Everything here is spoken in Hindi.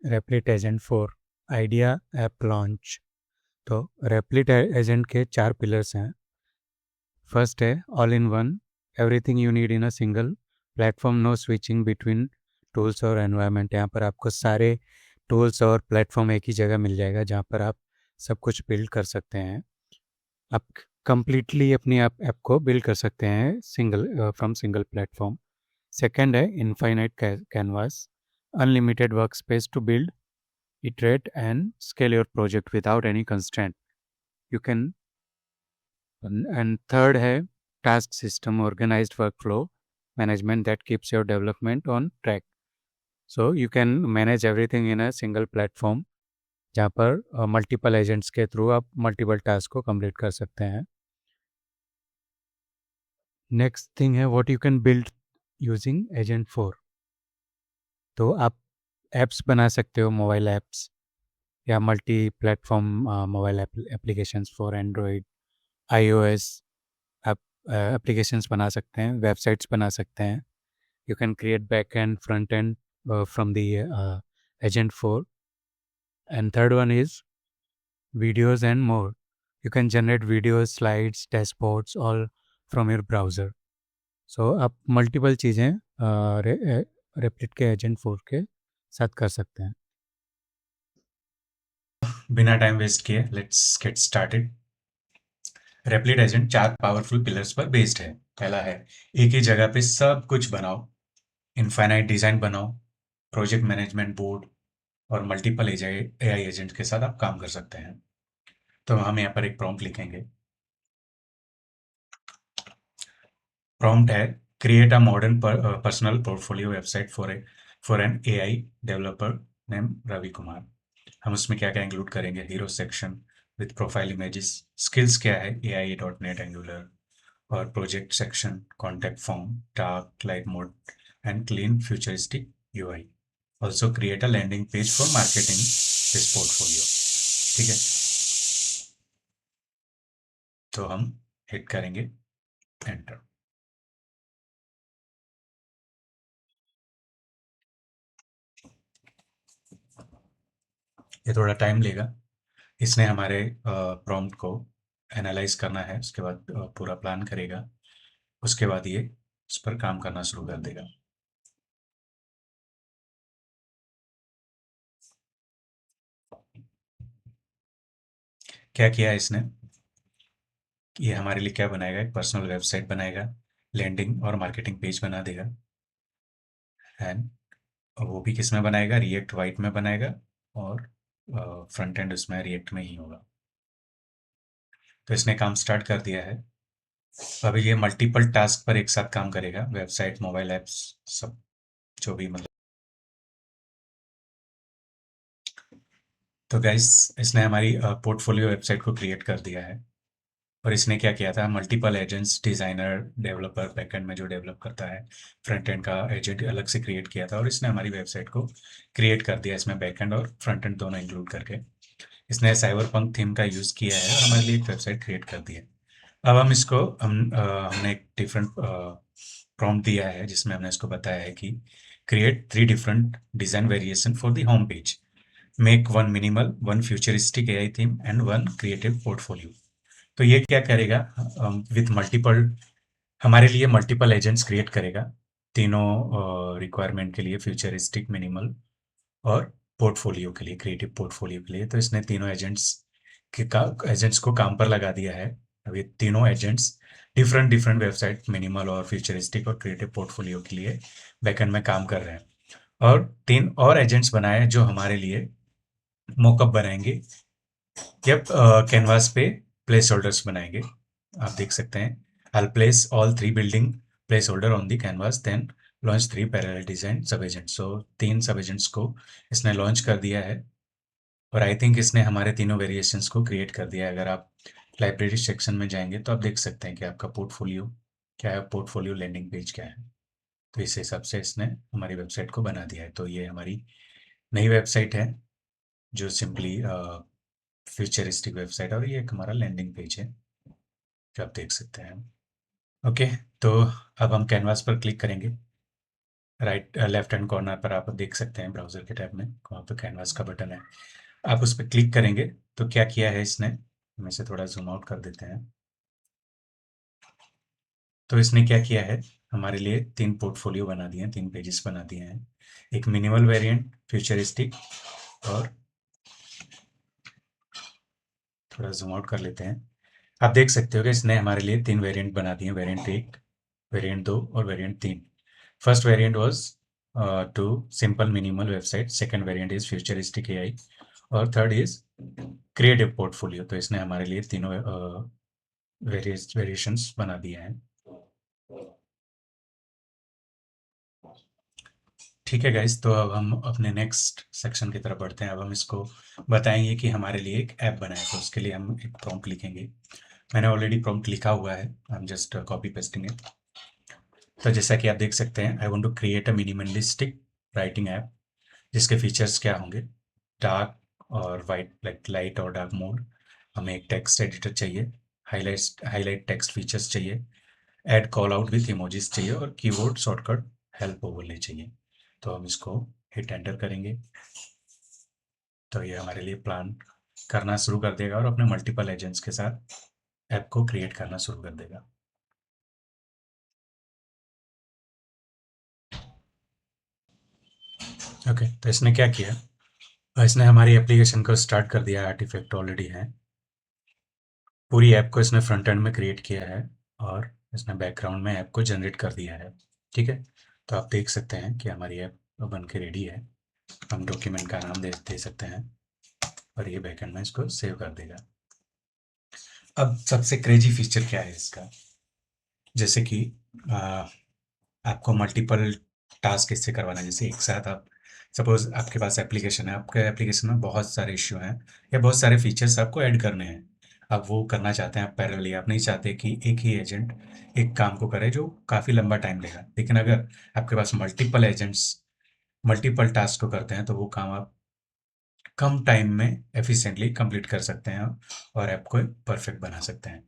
रेप्लिट agent for idea app launch. तो रेप्लिट एजेंट के 4 पिलर्स हैं। फर्स्ट है all in one, everything you need in a single platform, no switching between tools और एनवायरनमेंट। यहाँ पर आपको सारे टूल्स और प्लेटफॉर्म एक ही जगह मिल जाएगा जहाँ पर आप सब कुछ बिल्ड कर सकते हैं। आप कंप्लीटली अपनी ऐप को बिल्ड कर सकते हैं फ्रॉम सिंगल प्लेटफॉर्म। सेकेंड है infinite canvas, unlimited workspace to build, iterate and scale your project without any constraint. You can, and third है task system, organized workflow management that keeps your development on track. So you can manage everything in a single platform जहाँ पर मल्टीपल एजेंट्स के थ्रू आप मल्टीपल टास्क को कंप्लीट कर सकते हैं। नेक्स्ट थिंग है what you can build using agent 4। तो आप एप्स बना सकते हो, मोबाइल एप्स या multi platform mobile applications for Android, iOS। आप एप्लीकेशंस बना सकते हैं, वेबसाइट्स बना सकते हैं। You can create back and front end from the agent 4। And third one is videos and more. You can generate videos, slides, dashboards all from your browser. So आप मल्टीपल चीज़ें रेप्लिट के एजेंट 4 के साथ कर सकते हैं। बिना टाइम वेस्ट किए let's get started. Replit agent 4 powerful pillars पर बेस्ड है। पहला है एक ही जगह पे सब कुछ बनाओ, इनफाइनाइट डिजाइन बनाओ, प्रोजेक्ट मैनेजमेंट बोर्ड और मल्टीपल एआई एजेंट के साथ आप काम कर सकते हैं। तो हम यहाँ पर एक प्रॉम्प्ट लिखेंगे। प्रॉम्प्ट है create a modern personal portfolio website for an AI developer name Ravi Kumar. हम उसमें क्या क्या इंक्लूड करेंगे? Hero section with profile images, skills क्या है AI.NET एंगुलर, और project section, contact form, dark light mode and clean futuristic UI। Also create a landing page for marketing this portfolio. ठीक है, तो हम हिट करेंगे एंटर। ये थोड़ा टाइम लेगा, इसने हमारे प्रॉम्प्ट को एनालाइज करना है, उसके बाद पूरा प्लान करेगा, उसके बाद ये उस पर काम करना शुरू कर देगा। क्या किया इसने? ये हमारे लिए क्या बनाएगा? एक पर्सनल वेबसाइट बनाएगा, लैंडिंग और मार्केटिंग पेज बना देगा, एंड वो भी किस में बनाएगा? रिएक्ट वाइट में बनाएगा, और फ्रंट एंड उसमें रिएक्ट में ही होगा। तो इसने काम स्टार्ट कर दिया है। अभी ये मल्टीपल टास्क पर एक साथ काम करेगा, वेबसाइट, मोबाइल ऐप्स, सब जो भी मतलब। तो गाइस इसने हमारी पोर्टफोलियो वेबसाइट को क्रिएट कर दिया है। और इसने क्या किया था? Multiple agents, designer, developer, backend में जो डेवलप करता है, फ्रंट एंड का एजेंट अलग से क्रिएट किया था, और इसने हमारी वेबसाइट को क्रिएट कर दिया, इसमें बैकएंड और फ्रंट एंड दोनों इंक्लूड करके। इसने साइबरपंक थीम का यूज़ किया है और हमारे लिए एक वेबसाइट क्रिएट कर दी है। अब हम इसको हमने एक डिफरेंट प्रॉम्प्ट दिया है जिसमें हमने इसको बताया है कि create 3 different design variation for the home page, make 1 minimal, 1 futuristic AI theme and 1 creative portfolio. तो ये क्या करेगा? विथ मल्टीपल, हमारे लिए मल्टीपल एजेंट्स क्रिएट करेगा तीनों रिक्वायरमेंट के लिए, फ्यूचरिस्टिक, मिनिमल और पोर्टफोलियो के लिए, क्रिएटिव पोर्टफोलियो के लिए। तो इसने तीनों एजेंट्स को काम पर लगा दिया है। अब ये तीनों agents different different website, minimal और फ्यूचरिस्टिक और क्रिएटिव पोर्टफोलियो के लिए बैकएंड में काम कर रहे हैं। और 3 और एजेंट्स बनाए हैं जो हमारे लिए मॉकअप बनाएंगे, जब कैनवास पे प्लेस होल्डर्स बनाएंगे। आप देख सकते हैं, I'll place all 3 building placeholder on the canvas, then launch 3 parallel design sub agents. So 3 sub agents को इसने लॉन्च कर दिया है, और आई थिंक इसने हमारे तीनों वेरिएशंस को क्रिएट कर दिया है। अगर आप लाइब्रेरी सेक्शन में जाएंगे तो आप देख सकते हैं कि आपका पोर्टफोलियो क्या है, पोर्टफोलियो लैंडिंग पेज क्या है। तो इस हिसाब से इसने हमारी वेबसाइट को बना दिया है। तो ये हमारी नई वेबसाइट है जो सिंपली फ्यूचरिस्टिक वेबसाइट, और ये एक हमारा लैंडिंग पेज है जो आप देख सकते हैं। ओके, तो अब हम कैनवास पर क्लिक करेंगे। राइट लेफ्ट हैंड कॉर्नर पर आप देख सकते हैं ब्राउज़र के टैब में, वहाँ पे कैनवास का बटन है। आप उस पे क्लिक करेंगे तो क्या किया है इसने, हम इसे थोड़ा ज़ूम आउट कर देते हैं। तो इसने क्या किया है, हमारे लिए 3 पोर्टफ़ोलियो बना दिए हैं, 3 पेजेस बना दिए हैं। एक मिनिमल वेरिएंट, फ्यूचरिस्टिक और थोड़ा ज़ूम आउट कर लेते हैं। आप देख सकते हो कि इसने हमारे लिए 3 वेरिएंट बना दिए हैं, वेरिएंट 1, वेरिएंट 2 और variant 3। First variant was too simple minimal website, second variant is futuristic AI और थर्ड इज़ क्रिएटिव पोर्टफोलियो। तो इसने हमारे लिए तीनों वेरिएशंस बना दिए हैं। ठीक है गाइस, तो अब हम अपने नेक्स्ट सेक्शन की तरफ बढ़ते हैं। अब हम इसको बताएंगे कि हमारे लिए एक ऐप बनाए, तो उसके लिए हम एक प्रॉम्प्ट लिखेंगे। मैंने ऑलरेडी प्रॉम्प्ट लिखा हुआ है, I am just copy pasting it. तो जैसा कि आप देख सकते हैं, I want to create a minimalistic writing app जिसके फीचर्स क्या होंगे, डार्क और वाइट, लाइट और डार्क मोड। हमें एक टेक्स्ट एडिटर चाहिए, हाईलाइट टेक्स्ट फीचर्स चाहिए, add call out with emojis चाहिए और कीबोर्ड शॉर्टकट हेल्प ओवरले चाहिए। तो हम इसको हिट एंटर करेंगे तो ये हमारे लिए प्लान करना शुरू कर देगा और अपने मल्टीपल एजेंट्स के साथ ऐप को क्रिएट करना शुरू कर देगा। ओके, तो इसने क्या किया, इसने हमारी एप्लीकेशन को स्टार्ट कर दिया, आर्टिफैक्ट ऑलरेडी है। पूरी ऐप को इसने फ्रंट एंड में क्रिएट किया है और इसने बैकग्राउंड में ऐप को जनरेट कर दिया है। ठीक है, तो आप देख सकते हैं कि हमारी ऐप बन के रेडी है। हम डॉक्यूमेंट का नाम दे सकते हैं और ये बैकएंड में इसको सेव कर देगा। अब सबसे क्रेजी फीचर क्या है इसका, जैसे कि आपको मल्टीपल टास्क इससे करवाना है। जैसे एक साथ आप सपोज आपके पास एप्लीकेशन है, आपके एप्लीकेशन में बहुत सारे इश्यू हैं या बहुत सारे फीचर्स आपको ऐड करने हैं, आप वो करना चाहते हैं, आप पैरेलली, आप नहीं चाहते कि एक ही एजेंट एक काम को करे जो काफ़ी लंबा टाइम लेगा। लेकिन अगर आपके पास मल्टीपल एजेंट्स मल्टीपल टास्क को करते हैं तो वो काम आप कम टाइम में एफिशिएंटली कंप्लीट कर सकते हैं और ऐप को परफेक्ट बना सकते हैं।